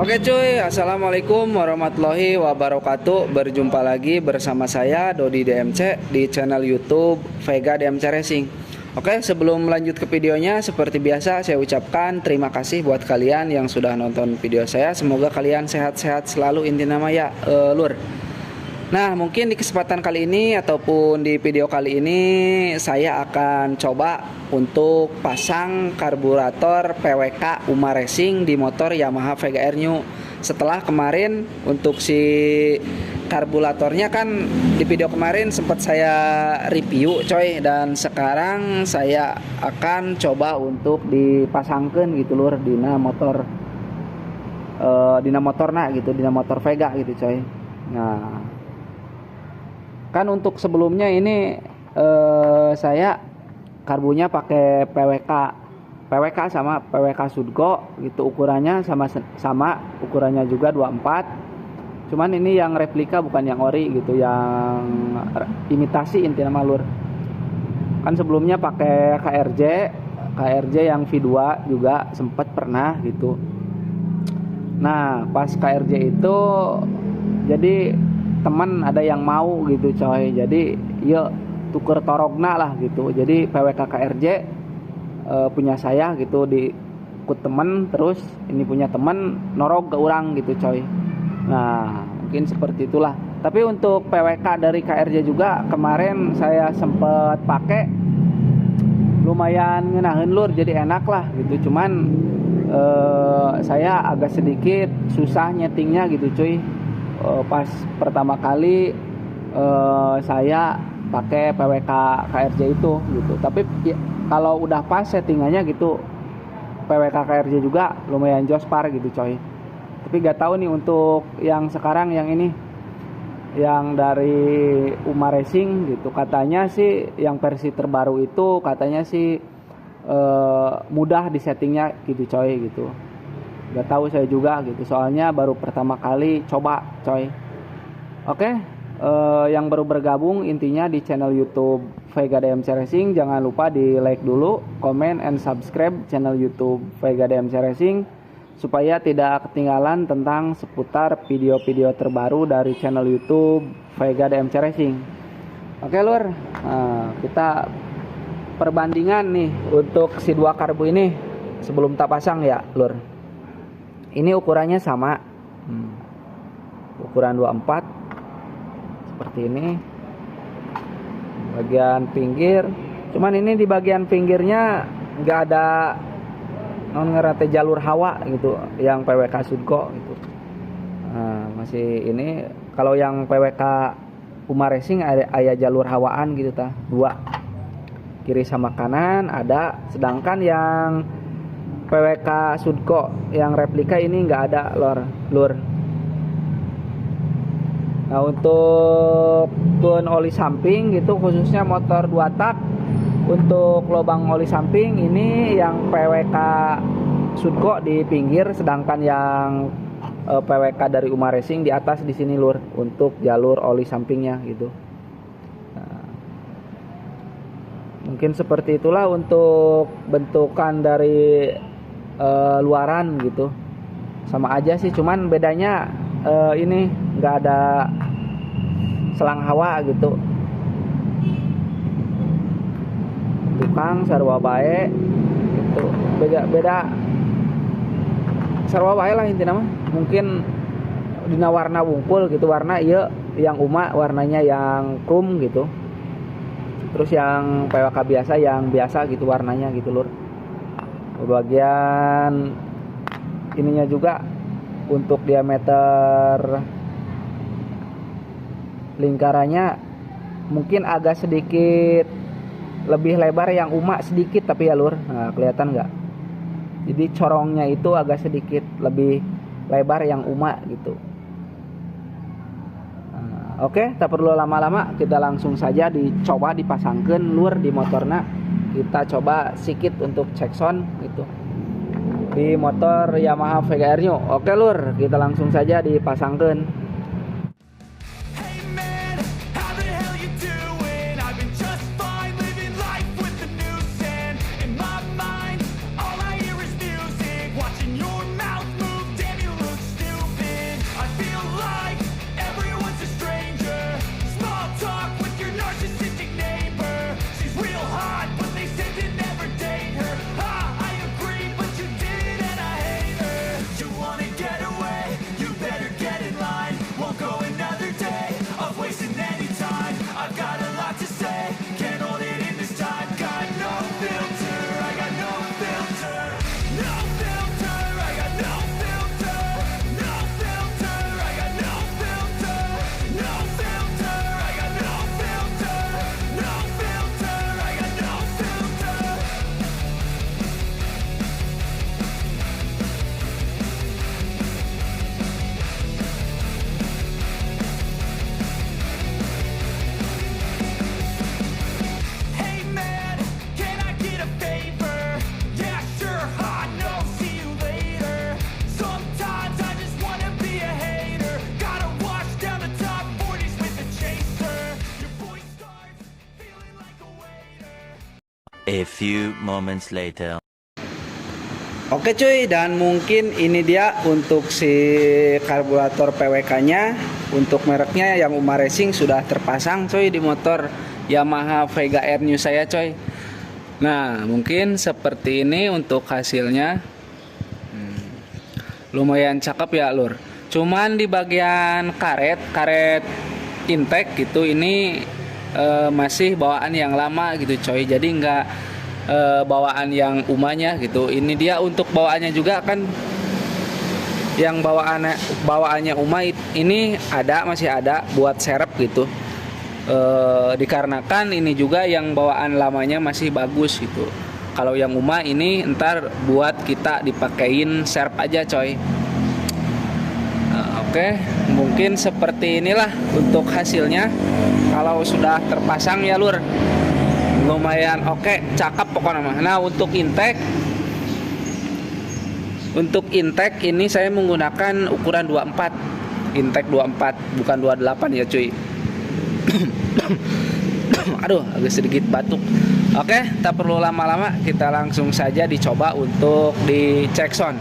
Oke cuy, assalamualaikum warahmatullahi wabarakatuh. Berjumpa lagi bersama saya Dodi DMC di channel YouTube Vega DMC Racing. Oke, sebelum lanjut ke videonya, seperti biasa saya ucapkan terima kasih buat kalian yang sudah nonton video saya. Semoga kalian sehat-sehat selalu, inti nama ya, lur. Nah, mungkin di kesempatan kali ini ataupun di video kali ini saya akan coba untuk pasang karburator PWK UMA Racing di motor Yamaha Vega Air New. Setelah kemarin untuk si karburatornya kan di video kemarin sempat saya review coy, dan sekarang saya akan coba untuk dipasangkan gitu lur dina motor dina motor Vega gitu coy. Nah, kan untuk sebelumnya ini saya karbunya pakai PWK sama PWK Sudco gitu, ukurannya sama ukurannya juga 24. Cuman ini yang replika bukan yang ori gitu, yang imitasi inti nama lur. Kan sebelumnya pakai KRJ yang V2 juga sempat pernah gitu. Nah, pas KRJ itu jadi teman ada yang mau gitu coy, jadi yuk tuker torogna lah gitu. Jadi PWK KRJ punya saya gitu, diikut temen, terus ini punya temen norog ke orang gitu coy. Nah, mungkin seperti itulah. Tapi untuk PWK dari KRJ juga kemarin saya sempet pakai, lumayan ngenahin lur, jadi enak lah gitu. Cuman saya agak sedikit susah nyetingnya gitu cuy. Pas pertama kali saya pakai PWK KRJ itu gitu. Tapi ya, kalau udah pas settingannya gitu, PWK KRJ juga lumayan jospar gitu coy. Tapi gak tahu nih untuk yang sekarang yang ini, yang dari UMA Racing gitu, katanya sih yang versi terbaru itu katanya sih mudah di settingnya gitu coy gitu. Gak tahu saya juga gitu, soalnya baru pertama kali coba coy. Oke, yang baru bergabung intinya di channel YouTube Vega DMC Racing, jangan lupa di like dulu, comment and subscribe channel YouTube Vega DMC Racing supaya tidak ketinggalan tentang seputar video-video terbaru dari channel YouTube Vega DMC Racing. Oke lur, nah, kita perbandingan nih untuk si dua karbu ini sebelum tak pasang ya lur. Ini ukurannya sama, ukuran 24 seperti ini. Bagian pinggir, cuman ini di bagian pinggirnya nggak ada ngerate jalur hawa gitu, yang PWK Sudco gitu. Nah, masih ini kalau yang PWK UMA Racing ada jalur hawaan gitu ta, dua kiri sama kanan ada, sedangkan yang PWK Sudco yang replika ini nggak ada lur. Nah, untuk tune oli samping gitu, khususnya motor 2 tak, untuk lubang oli samping ini yang PWK Sudco di pinggir, sedangkan yang PWK dari UMA Racing di atas di sini lur, untuk jalur oli sampingnya gitu. Nah, mungkin seperti itulah untuk bentukan dari luaran gitu, sama aja sih, cuman bedanya ini nggak ada selang hawa gitu. Tukang sarwa bae gitu, beda sarwa bae lah intinya mah. Mungkin dina warna wungkul gitu, warna iya yang UMA warnanya yang chrome gitu, terus yang PWK biasa yang biasa gitu warnanya gitu lur. Bagian ininya juga untuk diameter lingkarannya mungkin agak sedikit lebih lebar yang UMA sedikit, tapi ya lur, nah, kelihatan nggak? Jadi corongnya itu agak sedikit lebih lebar yang UMA gitu. Nah, oke, tak perlu lama-lama, kita langsung saja dicoba dipasangkan lur di motornya. Kita coba sedikit untuk cek sound gitu di motor Yamaha Vega Air New. Oke lur, kita langsung saja dipasangkan. Watching your mouth move, damn you look stupid. few moments later. Oke cuy, dan mungkin ini dia untuk si karburator PWK-nya. Untuk mereknya yang Uma Racing sudah terpasang cuy di motor Yamaha Vega R New saya coy. Nah, mungkin seperti ini untuk hasilnya. Lumayan cakep ya lur. Cuman di bagian karet intake gitu ini masih bawaan yang lama gitu coy. Jadi nggak bawaan yang umanya gitu. Ini dia untuk bawaannya juga kan, yang bawaannya Uma ini masih ada buat serep gitu. Dikarenakan ini juga yang bawaan lamanya masih bagus gitu. Kalau yang Uma ini ntar buat kita dipakein serep aja coy. Oke, mungkin seperti inilah untuk hasilnya. Kalau sudah terpasang ya lur, lumayan oke, cakep pokoknya mah. Nah, untuk intake ini saya menggunakan ukuran 24. Intake 24 bukan 28 ya cuy. Aduh, agak sedikit batuk. Oke, tak perlu lama-lama, kita langsung saja dicoba untuk dicek sound.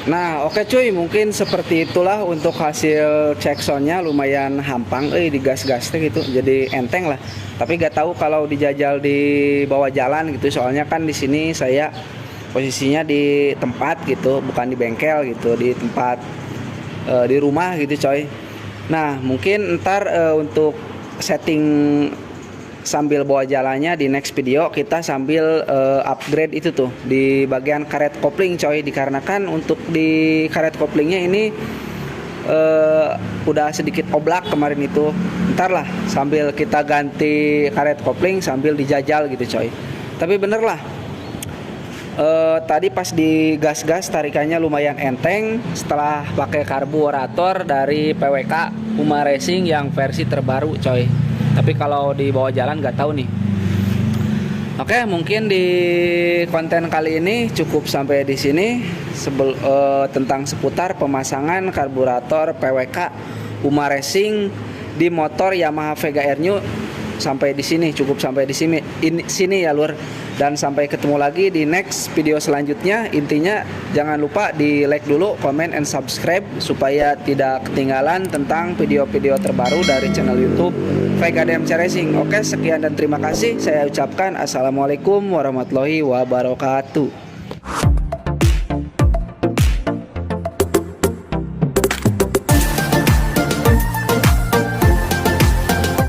Nah, oke cuy, mungkin seperti itulah untuk hasil cek soundnya lumayan hampang, di gas-gas gitu, jadi enteng lah. Tapi gak tahu kalau dijajal di bawah jalan gitu, soalnya kan di sini saya posisinya di tempat gitu, bukan di bengkel gitu, di tempat di rumah gitu coy. Nah, mungkin ntar untuk setting sambil bawa jalannya di next video kita sambil upgrade itu tuh di bagian karet kopling coy, dikarenakan untuk di karet koplingnya ini udah sedikit oblak kemarin itu. Ntar lah sambil kita ganti karet kopling sambil dijajal gitu coy. Tapi bener lah, tadi pas di gas-gas tarikannya lumayan enteng setelah pakai karburator dari PWK Puma Racing yang versi terbaru coy. Tapi kalau di bawah jalan nggak tahu nih. Oke, mungkin di konten kali ini cukup sampai di sini tentang seputar pemasangan karburator PWK Puma Racing di motor Yamaha Vega Air New. Sampai di sini, cukup sampai di sini ya lur. Dan sampai ketemu lagi di next video selanjutnya. Intinya jangan lupa di like dulu, comment and subscribe supaya tidak ketinggalan tentang video-video terbaru dari channel YouTube Vega DMC Racing. Oke, sekian dan terima kasih. Saya ucapkan assalamualaikum warahmatullahi wabarakatuh.